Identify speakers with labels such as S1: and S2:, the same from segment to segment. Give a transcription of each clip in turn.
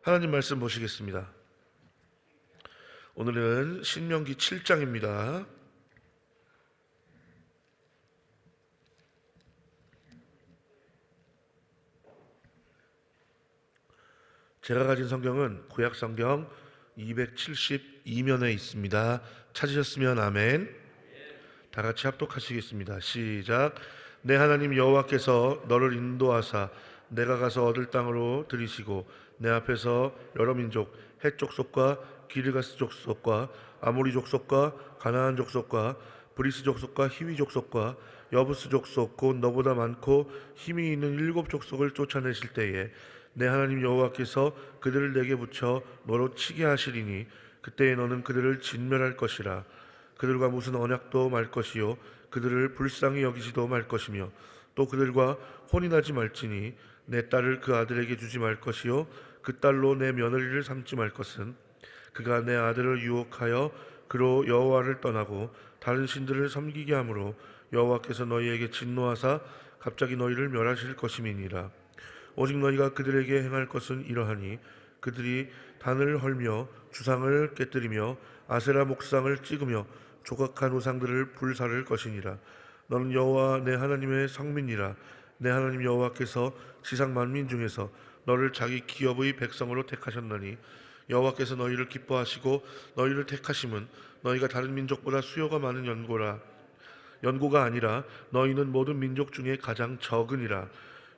S1: 하나님 말씀 보시겠습니다. 오늘은 신명기 7장입니다. 제가 가진 성경은 구약 성경 272면에 있습니다. 찾으셨으면 아멘. 다 같이 합독하시겠습니다. 시작. 내 하나님 여호와께서 너를 인도하사 내가 가서 얻을 땅으로 들이시고 내 앞에서 여러 민족 헷 족속과 기르가스 족속과 아모리 족속과 가나안 족속과 브리스 족속과 히위 족속과 여부스 족속 곧 너보다 많고 힘이 있는 7 족속을 쫓아내실 때에 내 하나님 여호와께서 그들을 내게 붙여 너로 치게 하시리니 그때에 너는 그들을 진멸할 것이라. 그들과 무슨 언약도 말 것이요 그들을 불쌍히 여기지도 말 것이며 또 그들과 혼인하지 말지니 내 딸을 그 아들에게 주지 말 것이요 그 딸로 내 며느리를 삼지 말 것은 그가 내 아들을 유혹하여 그로 여호와를 떠나고 다른 신들을 섬기게 하므로 여호와께서 너희에게 진노하사 갑자기 너희를 멸하실 것임이니라. 오직 너희가 그들에게 행할 것은 이러하니 그들이 단을 헐며 주상을 깨뜨리며 아세라 목상을 찍으며 조각한 우상들을 불사를 것이니라. 너는 여호와 내 하나님의 성민이라. 내 하나님 여호와께서 지상 만민 중에서 너를 자기 기업의 백성으로 택하셨나니 여호와께서 너희를 기뻐하시고 너희를 택하심은 너희가 다른 민족보다 수요가 많은 연고가 아니라 너희는 모든 민족 중에 가장 적으니라.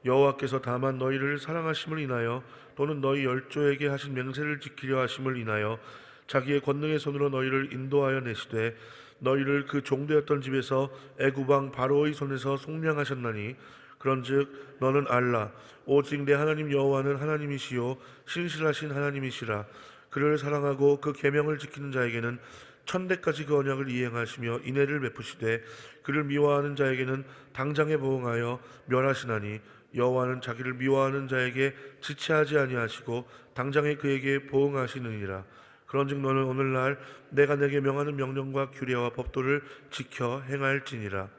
S1: 여호와께서 다만 너희를 사랑하심을 인하여 또는 너희 열조에게 하신 맹세를 지키려 하심을 인하여 자기의 권능의 손으로 너희를 인도하여 내시되 너희를 그 종되었던 집에서 애굽 왕 바로의 손에서 속량하셨나니 그런즉 너는 알라. 오직 내 하나님 여호와는 하나님이시요 신실하신 하나님이시라. 그를 사랑하고 그 계명을 지키는 자에게는 천대까지 그 언약을 이행하시며 인애를 베푸시되 그를 미워하는 자에게는 당장에 보응하여 멸하시나니 여호와는 자기를 미워하는 자에게 지체하지 아니하시고 당장에 그에게 보응하시느니라. 그런즉 너는 오늘날 내가 내게 명하는 명령과 규례와 법도를 지켜 행할지니라.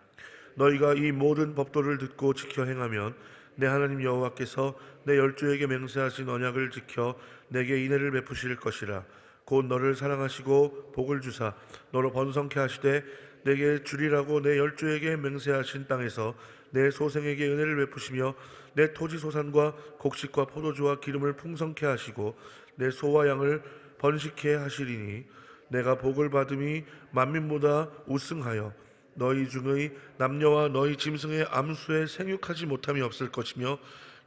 S1: 너희가 이 모든 법도를 듣고 지켜 행하면 내 하나님 여호와께서 내 열조에게 맹세하신 언약을 지켜 내게 인애를 베푸실 것이라. 곧 너를 사랑하시고 복을 주사 너로 번성케 하시되 내게 주리라고 내 열조에게 맹세하신 땅에서 내 소생에게 은혜를 베푸시며 내 토지 소산과 곡식과 포도주와 기름을 풍성케 하시고 내 소와 양을 번식케 하시리니 내가 복을 받음이 만민보다 우승하여 너희 중의 남녀와 너희 짐승의 암수에 생육하지 못함이 없을 것이며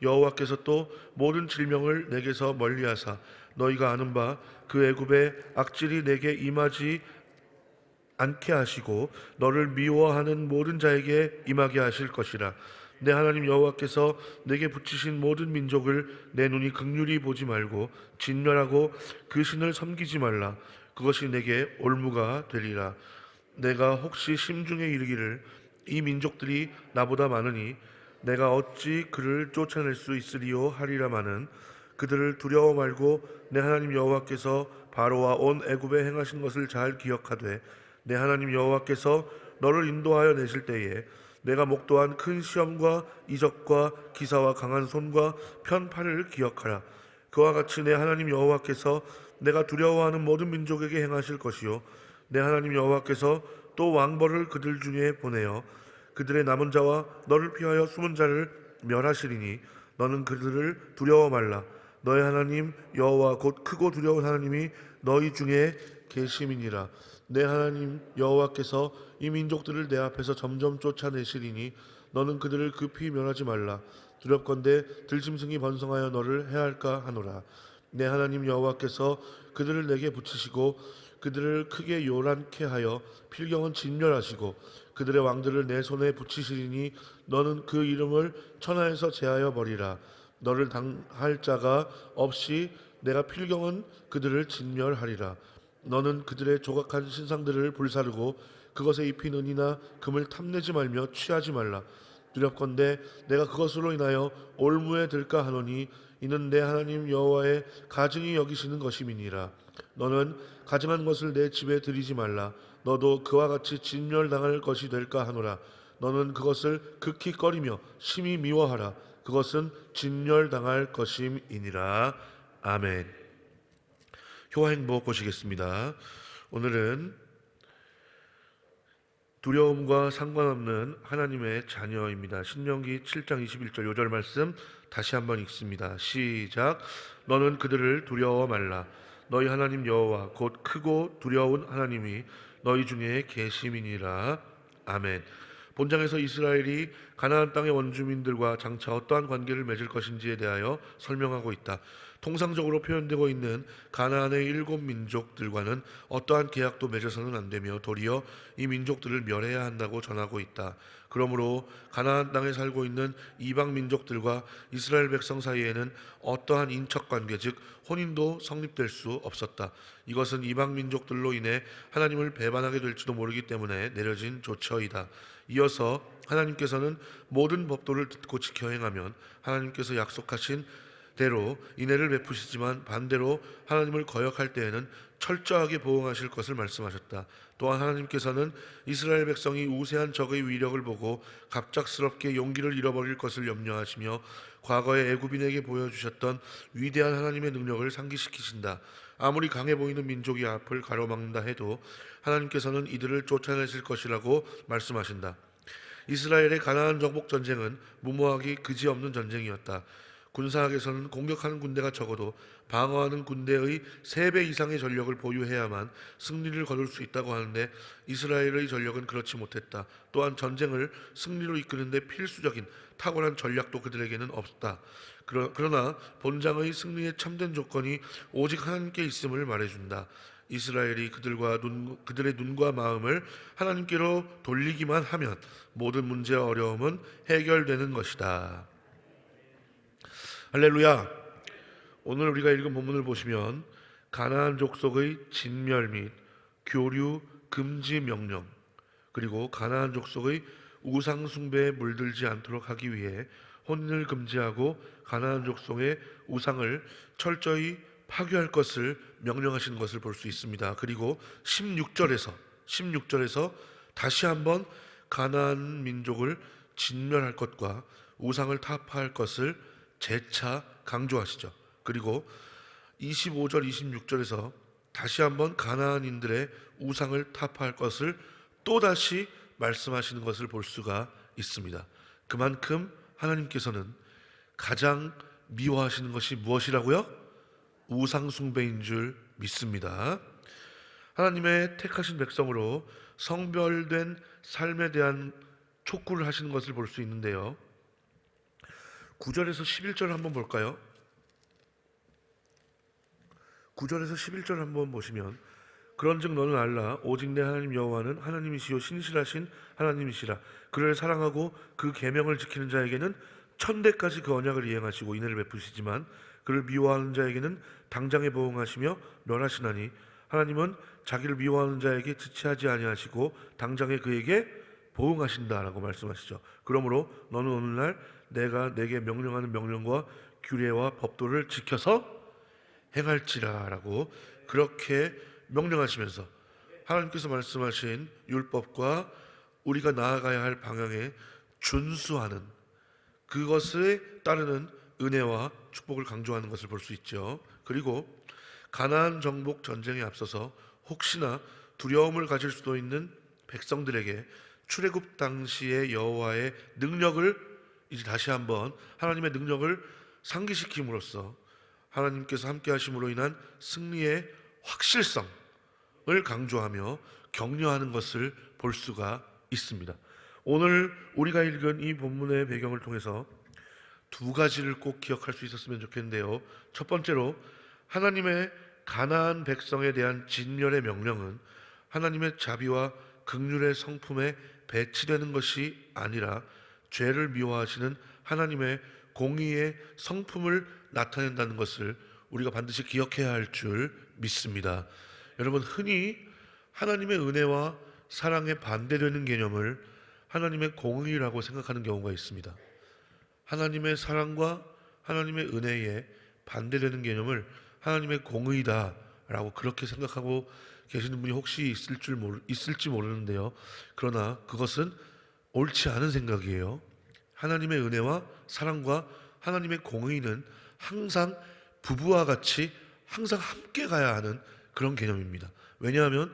S1: 여호와께서 또 모든 질명을 내게서 멀리하사 너희가 아는 바 그 애굽의 악질이 내게 임하지 않게 하시고 너를 미워하는 모든 자에게 임하게 하실 것이라. 내 하나님 여호와께서 내게 붙이신 모든 민족을 내 눈이 긍휼히 보지 말고 진멸하고 그 신을 섬기지 말라. 그것이 내게 올무가 되리라. 내가 혹시 심중에 이르기를 이 민족들이 나보다 많으니 내가 어찌 그를 쫓아낼 수 있으리요 하리라마는 그들을 두려워 말고 내 하나님 여호와께서 바로와 온 애굽에 행하신 것을 잘 기억하되 내 하나님 여호와께서 너를 인도하여 내실 때에 내가 목도한 큰 시험과 이적과 기사와 강한 손과 편팔을 기억하라. 그와 같이 내 하나님 여호와께서 내가 두려워하는 모든 민족에게 행하실 것이요 내 하나님 여호와께서 또 왕벌을 그들 중에 보내어 그들의 남은 자와 너를 피하여 숨은 자를 멸하시리니 너는 그들을 두려워 말라. 너의 하나님 여호와 곧 크고 두려운 하나님이 너희 중에 계심이니라. 내 하나님 여호와께서 이 민족들을 내 앞에서 점점 쫓아내시리니 너는 그들을 급히 멸하지 말라. 두렵건대 들짐승이 번성하여 너를 해할까 하노라. 내 하나님 여호와께서 그들을 내게 붙이시고 그들을 크게 요란케 하여 필경은 진멸하시고 그들의 왕들을 내 손에 붙이시리니 너는 그 이름을 천하에서 제하여 버리라. 너를 당할 자가 없이 내가 필경은 그들을 진멸하리라. 너는 그들의 조각한 신상들을 불사르고 그것에 입힌 은이나 금을 탐내지 말며 취하지 말라. 두렵건대 내가 그것으로 인하여 올무에 들까 하노니 이는 내 하나님 여호와의 가증히 여기시는 것임이니라. 너는 가증한 것을 내 집에 들이지 말라. 너도 그와 같이 진멸당할 것이 될까 하노라. 너는 그것을 극히 꺼리며 심히 미워하라. 그것은 진멸당할 것임이니라. 아멘. 효와 행복 보시겠습니다. 오늘은 두려움과 상관없는 하나님의 자녀입니다. 신명기 7장 21절 요절 말씀 다시 한번 읽습니다. 시작. 너는 그들을 두려워 말라. 너희 하나님 여호와 곧 크고 두려운 하나님이 너희 중에 계심이니라. 아멘. 본장에서 이스라엘이 가나안 땅의 원주민들과 장차 어떠한 관계를 맺을 것인지에 대하여 설명하고 있다. 통상적으로 표현되고 있는 가나안의 7 민족들과는 어떠한 계약도 맺어서는 안 되며 도리어 이 민족들을 멸해야 한다고 전하고 있다. 그러므로 가나안 땅에 살고 있는 이방 민족들과 이스라엘 백성 사이에는 어떠한 인척 관계 즉 혼인도 성립될 수 없었다. 이것은 이방 민족들로 인해 하나님을 배반하게 될지도 모르기 때문에 내려진 조처이다. 이어서 하나님께서는 모든 법도를 듣고 지켜 행하면 하나님께서 약속하신 대로 인애를 베푸시지만 반대로 하나님을 거역할 때에는 철저하게 보응하실 것을 말씀하셨다. 또한 하나님께서는 이스라엘 백성이 우세한 적의 위력을 보고 갑작스럽게 용기를 잃어버릴 것을 염려하시며 과거에 애굽인에게 보여주셨던 위대한 하나님의 능력을 상기시키신다. 아무리 강해 보이는 민족이 앞을 가로막는다 해도 하나님께서는 이들을 쫓아내실 것이라고 말씀하신다. 이스라엘의 가나안 정복 전쟁은 무모하기 그지없는 전쟁이었다. 군사학에서는 공격하는 군대가 적어도 방어하는 군대의 3배 이상의 전력을 보유해야만 승리를 거둘 수 있다고 하는데 이스라엘의 전력은 그렇지 못했다. 또한 전쟁을 승리로 이끄는 데 필수적인 탁월한 전략도 그들에게는 없었다. 그러나 본장의 승리의 참된 조건이 오직 하나님께 있음을 말해준다. 이스라엘이 그들의 눈과 마음을 하나님께로 돌리기만 하면 모든 문제와 어려움은 해결되는 것이다. 할렐루야. 오늘 우리가 읽은 본문을 보시면 가나안 족속의 진멸 및 교류 금지 명령, 그리고 가나안 족속의 우상 숭배에 물들지 않도록 하기 위해 혼인을 금지하고 가나안 족속의 우상을 철저히 파괴할 것을 명령하시는 것을 볼 수 있습니다. 그리고 16절에서 다시 한번 가나안 민족을 진멸할 것과 우상을 타파할 것을 재차 강조하시죠. 그리고 25절 26절에서 다시 한번 가나안인들의 우상을 타파할 것을 또다시 말씀하시는 것을 볼 수가 있습니다. 그만큼 하나님께서는 가장 미워하시는 것이 무엇이라고요? 우상 숭배인 줄 믿습니다. 하나님의 택하신 백성으로 성별된 삶에 대한 촉구를 하시는 것을 볼 수 있는데요. 9절에서 11절 한번 볼까요? 9절에서 11절 한번 보시면 그런즉 너는 알라 오직 내 하나님 여호와는 하나님이시요 신실하신 하나님이시라. 그를 사랑하고 그 계명을 지키는 자에게는 천대까지 그 언약을 이행하시고 인애를 베푸시지만 그를 미워하는 자에게는 당장에 보응하시며 멸하시나니 하나님은 자기를 미워하는 자에게 지체하지 아니하시고 당장에 그에게 보응하신다라고 말씀하시죠. 그러므로 너는 오늘날 내가 내게 명령하는 명령과 규례와 법도를 지켜서 행할지라라고 그렇게 명령하시면서 하나님께서 말씀하신 율법과 우리가 나아가야 할 방향에 준수하는 그것에 따르는 은혜와 축복을 강조하는 것을 볼 수 있죠. 그리고 가나안 정복 전쟁에 앞서서 혹시나 두려움을 가질 수도 있는 백성들에게 출애굽 당시의 여호와의 능력을 이제 다시 한번 하나님의 능력을 상기시킴으로써 하나님께서 함께 하심으로 인한 승리의 확실성을 강조하며 격려하는 것을 볼 수가 있습니다. 오늘 우리가 읽은 이 본문의 배경을 통해서 2가지를 꼭 기억할 수 있었으면 좋겠는데요. 첫 번째로 하나님의 가나안 백성에 대한 진멸의 명령은 하나님의 자비와 긍휼의 성품에 배치되는 것이 아니라 죄를 미워하시는 하나님의 공의의 성품을 나타낸다는 것을 우리가 반드시 기억해야 할 줄 믿습니다. 여러분, 흔히 하나님의 은혜와 사랑에 반대되는 개념을 하나님의 공의라고 생각하는 경우가 있습니다. 하나님의 사랑과 하나님의 은혜에 반대되는 개념을 하나님의 공의다라고 그렇게 생각하고 계시는 분이 혹시 있을지 모르는데요. 그러나 그것은 옳지 않은 생각이에요. 하나님의 은혜와 사랑과 하나님의 공의는 항상 부부와 같이 항상 함께 가야 하는 그런 개념입니다. 왜냐하면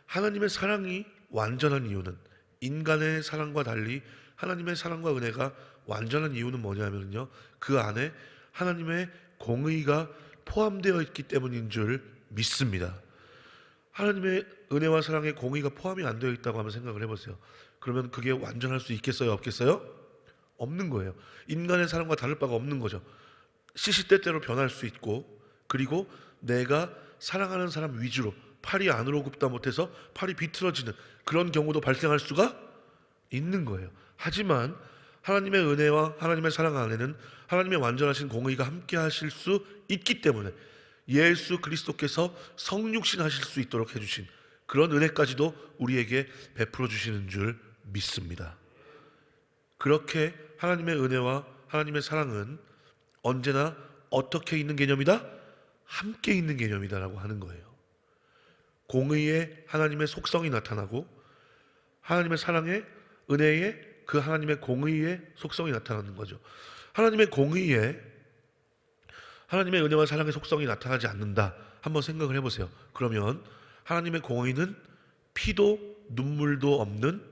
S1: 하나님의 사랑이 완전한 이유는, 인간의 사랑과 달리 하나님의 사랑과 은혜가 완전한 이유는 뭐냐면요, 그 안에 하나님의 공의가 포함되어 있기 때문인 줄 믿습니다. 하나님의 은혜와 사랑에 공의가 포함이 안 되어 있다고 한번 생각을 해보세요. 그러면 그게 완전할 수 있겠어요, 없겠어요? 없는 거예요. 인간의 사랑과 다를 바가 없는 거죠. 시시때때로 변할 수 있고, 그리고 내가 사랑하는 사람 위주로 팔이 안으로 굽다 못해서 팔이 비틀어지는 그런 경우도 발생할 수가 있는 거예요. 하지만 하나님의 은혜와 하나님의 사랑 안에는 하나님의 완전하신 공의가 함께 하실 수 있기 때문에 예수 그리스도께서 성육신 하실 수 있도록 해주신 그런 은혜까지도 우리에게 베풀어 주시는 줄 믿습니다. 그렇게 하나님의 은혜와 하나님의 사랑은 언제나 어떻게 있는 개념이다? 함께 있는 개념이다라고 하는 거예요. 공의의 하나님의 속성이 나타나고 하나님의 사랑의, 은혜의 그 하나님의 공의의 속성이 나타나는 거죠. 하나님의 공의에 하나님의 은혜와 사랑의 속성이 나타나지 않는다, 한번 생각을 해보세요. 그러면 하나님의 공의는 피도 눈물도 없는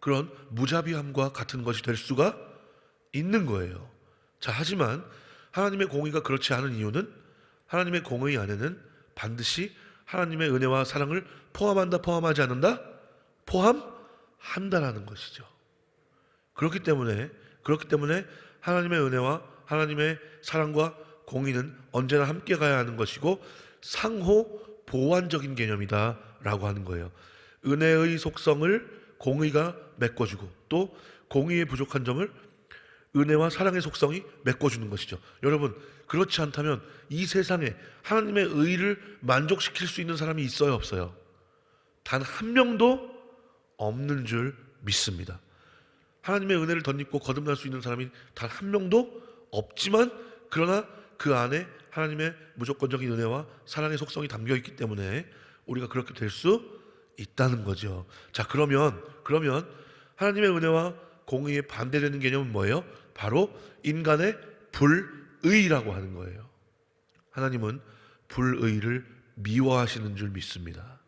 S1: 그런 무자비함과 같은 것이 될 수가 있는 거예요. 자, 하지만 하나님의 공의가 그렇지 않은 이유는 하나님의 공의 안에는 반드시 하나님의 은혜와 사랑을 포함한다, 포함하지 않는다? 포함한다라는 것이죠. 그렇기 때문에 하나님의 은혜와 하나님의 사랑과 공의는 언제나 함께 가야 하는 것이고 상호 보완적인 개념이다 라고 하는 거예요. 은혜의 속성을 공의가 메꿔주고 또 공의의 부족한 점을 은혜와 사랑의 속성이 메꿔주는 것이죠. 여러분, 그렇지 않다면 이 세상에 하나님의 의를 만족시킬 수 있는 사람이 있어요, 없어요? 단 한 명도 없는 줄 믿습니다. 하나님의 은혜를 덧입고 거듭날 수 있는 사람이 단 한 명도 없지만, 그러나 그 안에 하나님의 무조건적인 은혜와 사랑의 속성이 담겨 있기 때문에 우리가 그렇게 될 수 있다는 거죠. 자, 그러면 하나님의 은혜와 공의에 반대되는 개념은 뭐예요? 바로 인간의 불의라고 하는 거예요. 하나님은 불의를 미워하시는 줄 믿습니다.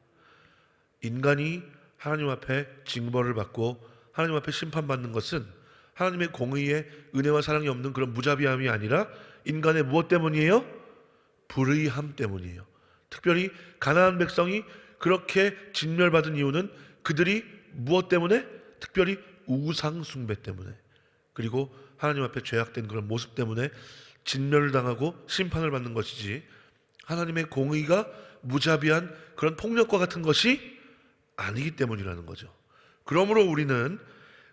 S1: 인간이 하나님 앞에 징벌을 받고 하나님 앞에 심판받는 것은 하나님의 공의에 은혜와 사랑이 없는 그런 무자비함이 아니라 인간의 무엇 때문이에요? 불의함 때문이에요. 특별히 가나안 백성이 그렇게 진멸받은 이유는 그들이 무엇 때문에? 특별히 우상 숭배 때문에, 그리고 하나님 앞에 죄악된 그런 모습 때문에 진멸을 당하고 심판을 받는 것이지, 하나님의 공의가 무자비한 그런 폭력과 같은 것이 아니기 때문이라는 거죠. 그러므로 우리는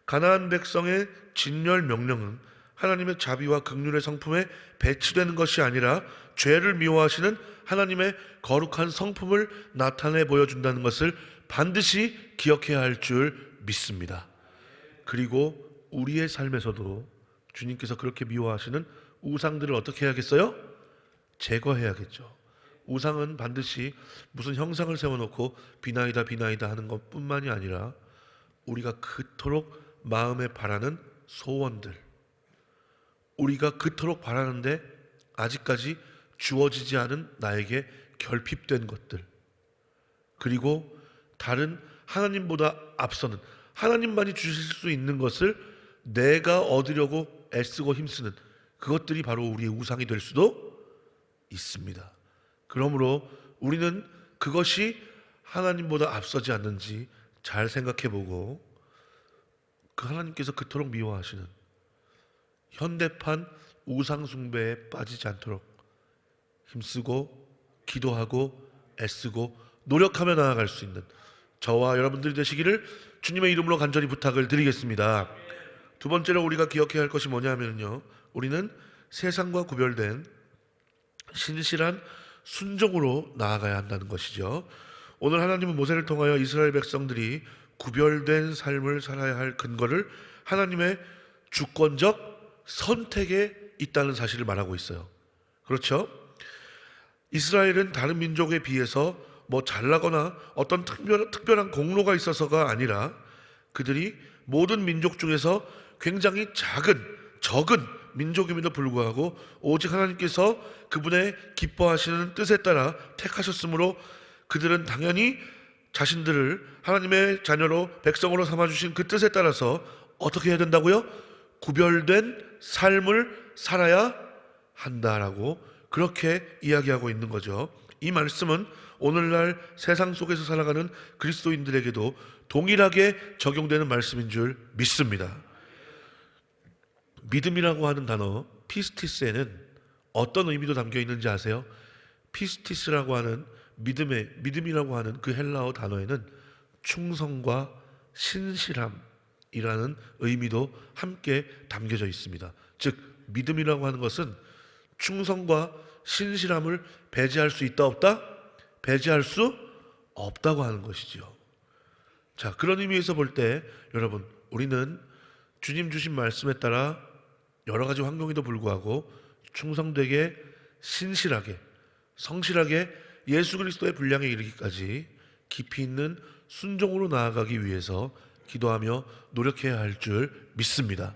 S1: 가나안 백성의 진멸 명령은 하나님의 자비와 긍휼의 성품에 배치되는 것이 아니라 죄를 미워하시는 하나님의 거룩한 성품을 나타내 보여준다는 것을 반드시 기억해야 할 줄 믿습니다. 그리고 우리의 삶에서도 주님께서 그렇게 미워하시는 우상들을 어떻게 해야겠어요? 제거해야겠죠. 우상은 반드시 무슨 형상을 세워놓고 비나이다 하는 것뿐만이 아니라 우리가 그토록 마음에 바라는 소원들, 우리가 그토록 바라는데 아직까지 주어지지 않은 나에게 결핍된 것들, 그리고 다른 하나님보다 앞서는 하나님만이 주실 수 있는 것을 내가 얻으려고 애쓰고 힘쓰는 그것들이 바로 우리의 우상이 될 수도 있습니다. 그러므로 우리는 그것이 하나님보다 앞서지 않는지 잘 생각해보고 그 하나님께서 그토록 미워하시는 현대판 우상 숭배에 빠지지 않도록 힘쓰고 기도하고 애쓰고 노력하며 나아갈 수 있는 저와 여러분들이 되시기를 주님의 이름으로 간절히 부탁을 드리겠습니다. 두 번째로 우리가 기억해야 할 것이 뭐냐면요, 우리는 세상과 구별된 신실한 순종으로 나아가야 한다는 것이죠. 오늘 하나님은 모세를 통하여 이스라엘 백성들이 구별된 삶을 살아야 할 근거를 하나님의 주권적 선택에 있다는 사실을 말하고 있어요. 그렇죠? 이스라엘은 다른 민족에 비해서 잘나거나 어떤 특별한 공로가 있어서가 아니라 그들이 모든 민족 중에서 굉장히 적은 민족임에도 불구하고 오직 하나님께서 그분의 기뻐하시는 뜻에 따라 택하셨으므로 그들은 당연히 자신들을 하나님의 자녀로 백성으로 삼아주신 그 뜻에 따라서 어떻게 해야 된다고요? 구별된 삶을 살아야 한다라고 그렇게 이야기하고 있는 거죠. 이 말씀은 오늘날 세상 속에서 살아가는 그리스도인들에게도 동일하게 적용되는 말씀인 줄 믿습니다. 믿음이라고 하는 단어 피스티스에는 어떤 의미도 담겨 있는지 아세요? 피스티스라고 하는 믿음이라고 하는 그 헬라어 단어에는 충성과 신실함이라는 의미도 함께 담겨져 있습니다. 즉 믿음이라고 하는 것은 충성과 신실함을 배제할 수 있다 없다? 배제할 수 없다고 하는 것이지요. 자, 그런 의미에서 볼 때 여러분, 우리는 주님 주신 말씀에 따라 여러 가지 환경에도 불구하고 충성되게 신실하게 성실하게 예수 그리스도의 분량에 이르기까지 깊이 있는 순종으로 나아가기 위해서 기도하며 노력해야 할 줄 믿습니다.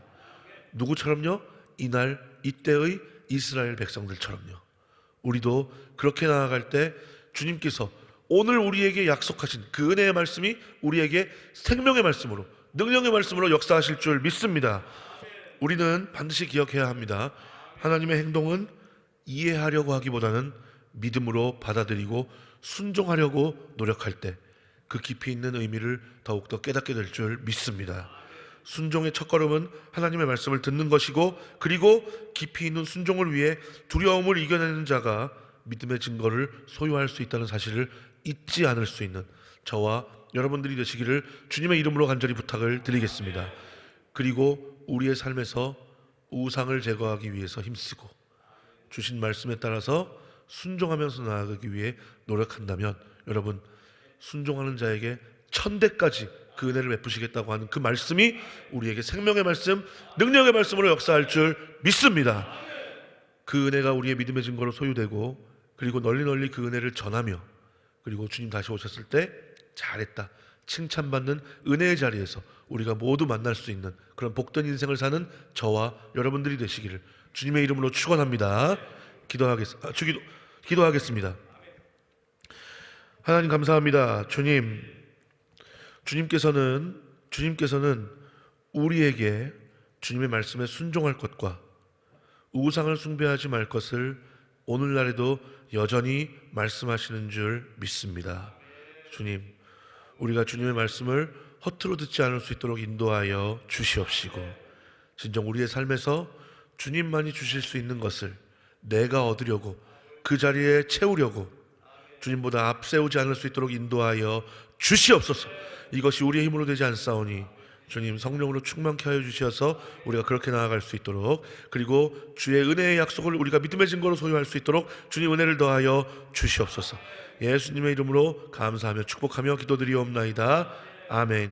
S1: 누구처럼요? 이날 이때의 이스라엘 백성들처럼요. 우리도 그렇게 나아갈 때 주님께서 오늘 우리에게 약속하신 그 은혜의 말씀이 우리에게 생명의 말씀으로 능력의 말씀으로 역사하실 줄 믿습니다. 우리는 반드시 기억해야 합니다. 하나님의 행동은 이해하려고 하기보다는 믿음으로 받아들이고 순종하려고 노력할 때 그 깊이 있는 의미를 더욱더 깨닫게 될 줄 믿습니다. 순종의 첫걸음은 하나님의 말씀을 듣는 것이고, 그리고 깊이 있는 순종을 위해 두려움을 이겨내는 자가 믿음의 증거를 소유할 수 있다는 사실을 잊지 않을 수 있는 저와 여러분들이 되시기를 주님의 이름으로 간절히 부탁을 드리겠습니다. 그리고 우리의 삶에서 우상을 제거하기 위해서 힘쓰고 주신 말씀에 따라서 순종하면서 나아가기 위해 노력한다면 여러분, 순종하는 자에게 천대까지 그 은혜를 베푸시겠다고 하는 그 말씀이 우리에게 생명의 말씀, 능력의 말씀으로 역사할 줄 믿습니다. 그 은혜가 우리의 믿음의 증거로 소유되고, 그리고 널리 그 은혜를 전하며, 그리고 주님 다시 오셨을 때 잘했다 칭찬받는 은혜의 자리에서 우리가 모두 만날 수 있는 그런 복된 인생을 사는 저와 여러분들이 되시기를 주님의 이름으로 축원합니다. 기도하겠습니다. 하나님 감사합니다. 주님께서는 우리에게 주님의 말씀에 순종할 것과 우상을 숭배하지 말 것을 오늘날에도 여전히 말씀하시는 줄 믿습니다. 주님, 우리가 주님의 말씀을 허투루 듣지 않을 수 있도록 인도하여 주시옵시고, 진정 우리의 삶에서 주님만이 주실 수 있는 것을 내가 얻으려고 그 자리에 채우려고 주님보다 앞세우지 않을 수 있도록 인도하여 주시옵소서. 이것이 우리의 힘으로 되지 않사오니 주님 성령으로 충만케 하여 주셔서 우리가 그렇게 나아갈 수 있도록, 그리고 주의 은혜의 약속을 우리가 믿음의 증거로 소유할 수 있도록 주님 은혜를 더하여 주시옵소서. 예수님의 이름으로 감사하며 축복하며 기도드리옵나이다. 아멘.